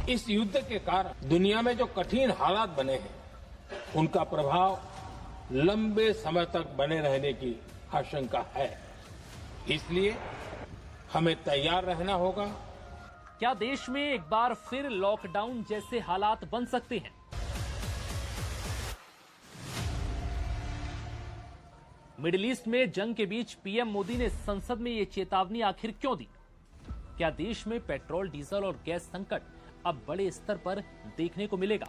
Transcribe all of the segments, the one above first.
इस युद्ध के कारण दुनिया में जो कठिन हालात बने हैं, उनका प्रभाव लंबे समय तक बने रहने की आशंका है। इसलिए हमें तैयार रहना होगा। क्या देश में एक बार फिर लॉकडाउन जैसे हालात बन सकते हैं? मिडिल ईस्ट में जंग के बीच पीएम मोदी ने संसद में यह चेतावनी आखिर क्यों दी? क्या देश में पेट्रोल, डीजल और गैस संकट अब बड़े स्तर पर देखने को मिलेगा?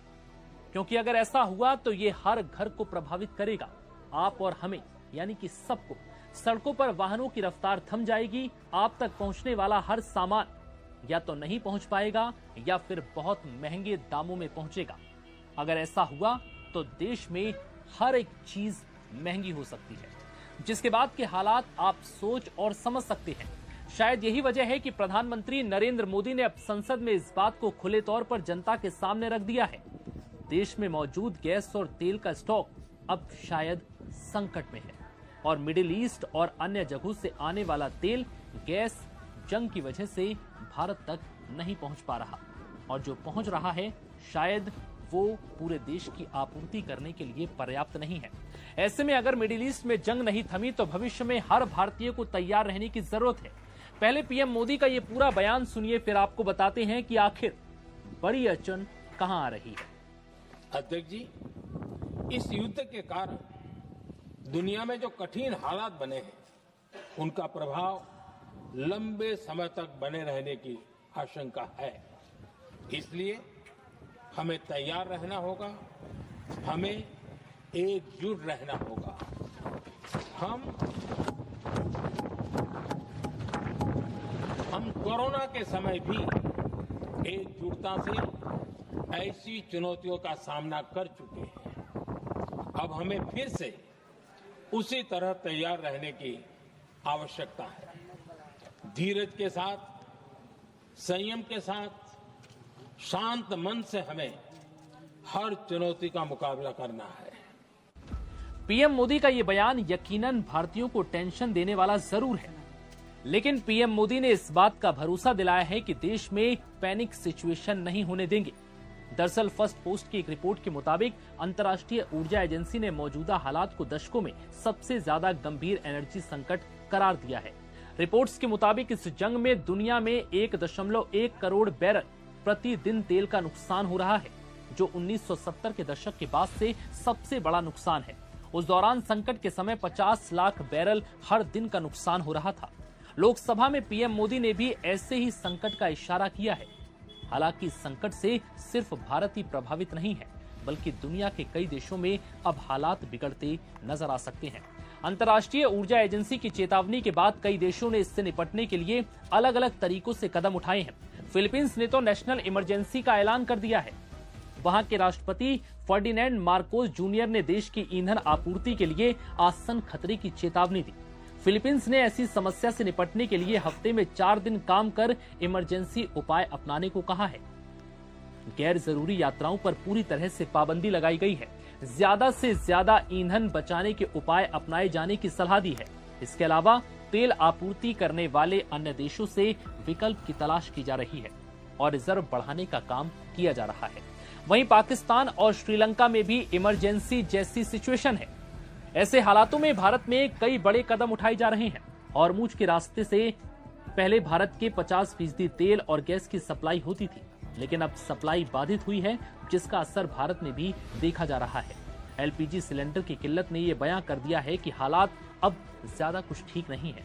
क्योंकि अगर ऐसा हुआ तो ये हर घर को प्रभावित करेगा। आप और हमें, यानी कि सबको। सड़कों पर वाहनों की रफ्तार थम जाएगी। आप तक पहुंचने वाला हर सामान या तो नहीं पहुंच पाएगा या फिर बहुत महंगे दामों में पहुंचेगा। अगर ऐसा हुआ तो देश में हर एक चीज महंगी हो सकती है, जिसके बाद के हालात आप सोच और समझ सकते हैं। शायद यही वजह है कि प्रधानमंत्री नरेंद्र मोदी ने अब संसद में इस बात को खुले तौर पर जनता के सामने रख दिया है। देश में मौजूद गैस और तेल का स्टॉक अब शायद संकट में है और मिडिल ईस्ट और अन्य जगहों से आने वाला तेल, गैस जंग की वजह से भारत तक नहीं पहुंच पा रहा और जो पहुंच रहा है शायद वो पूरे देश की आपूर्ति करने के लिए पर्याप्त नहीं है। ऐसे में अगर मिडिल ईस्ट में जंग नहीं थमी तो भविष्य में हर भारतीय को तैयार रहने की जरूरत है। पहले पीएम मोदी का ये पूरा बयान सुनिए, फिर आपको बताते हैं कि आखिर बड़ी अड़चन कहां आ रही है। अध्यक्ष जी, इस युद्ध के कारण दुनिया में जो कठिन हालात बने हैं, उनका प्रभाव लंबे समय तक बने रहने की आशंका है। इसलिए हमें तैयार रहना होगा, हमें एकजुट रहना होगा। हम कोरोना के समय भी एकजुटता से ऐसी चुनौतियों का सामना कर चुके हैं। अब हमें फिर से उसी तरह तैयार रहने की आवश्यकता है। धीरज के साथ, संयम के साथ, शांत मन से हमें हर चुनौती का मुकाबला करना है। पीएम मोदी का यह बयान यकीनन भारतीयों को टेंशन देने वाला जरूर है, लेकिन पीएम मोदी ने इस बात का भरोसा दिलाया है कि देश में पैनिक सिचुएशन नहीं होने देंगे। दरअसल फर्स्ट पोस्ट की एक रिपोर्ट के मुताबिक अंतर्राष्ट्रीय ऊर्जा एजेंसी ने मौजूदा हालात को दशकों में सबसे ज्यादा गंभीर एनर्जी संकट करार दिया है। रिपोर्ट्स के मुताबिक इस जंग में दुनिया में 1.1 करोड़ बैरल प्रतिदिन तेल का नुकसान हो रहा है, जो 1970 के दशक के बाद से सबसे बड़ा नुकसान है। उस दौरान संकट के समय 50 लाख बैरल हर दिन का नुकसान हो रहा था। लोकसभा में पीएम मोदी ने भी ऐसे ही संकट का इशारा किया है। हालांकि इस संकट से सिर्फ भारत ही प्रभावित नहीं है, बल्कि दुनिया के कई देशों में अब हालात बिगड़ते नजर आ सकते हैं। अंतर्राष्ट्रीय ऊर्जा एजेंसी की चेतावनी के बाद कई देशों ने इससे निपटने के लिए अलग अलग तरीकों से कदम उठाए हैं। फिलीपींस ने तो नेशनल इमरजेंसी का ऐलान कर दिया है। वहां के राष्ट्रपति फर्डिनेंड मार्कोस जूनियर ने देश की ईंधन आपूर्ति के लिए आसन्न खतरे की चेतावनी दी। फिलीपींस ने ऐसी समस्या से निपटने के लिए हफ्ते में 4 दिन काम कर इमरजेंसी उपाय अपनाने को कहा है। गैर जरूरी यात्राओं पर पूरी तरह से पाबंदी लगाई गई है। ज्यादा से ज्यादा ईंधन बचाने के उपाय अपनाए जाने की सलाह दी है। इसके अलावा तेल आपूर्ति करने वाले अन्य देशों से विकल्प की तलाश की जा रही है और रिजर्व बढ़ाने का काम किया जा रहा है। वहीं पाकिस्तान और श्रीलंका में भी इमरजेंसी जैसी सिचुएशन है। ऐसे हालातों में भारत में कई बड़े कदम उठाए जा रहे हैं। हॉर्मुज के रास्ते से पहले भारत के 50% तेल और गैस की सप्लाई होती थी, लेकिन अब सप्लाई बाधित हुई है, जिसका असर भारत में भी देखा जा रहा है। एलपीजी सिलेंडर की किल्लत ने यह बयां कर दिया है कि हालात अब ज्यादा कुछ ठीक नहीं है।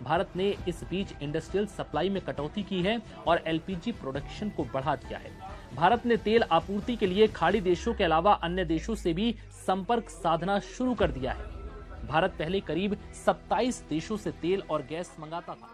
भारत ने इस बीच इंडस्ट्रियल सप्लाई में कटौती की है और एलपीजी प्रोडक्शन को बढ़ा दिया है। भारत ने तेल आपूर्ति के लिए खाड़ी देशों के अलावा अन्य देशों से भी संपर्क साधना शुरू कर दिया है। भारत पहले करीब 27 देशों से तेल और गैस मंगाता था।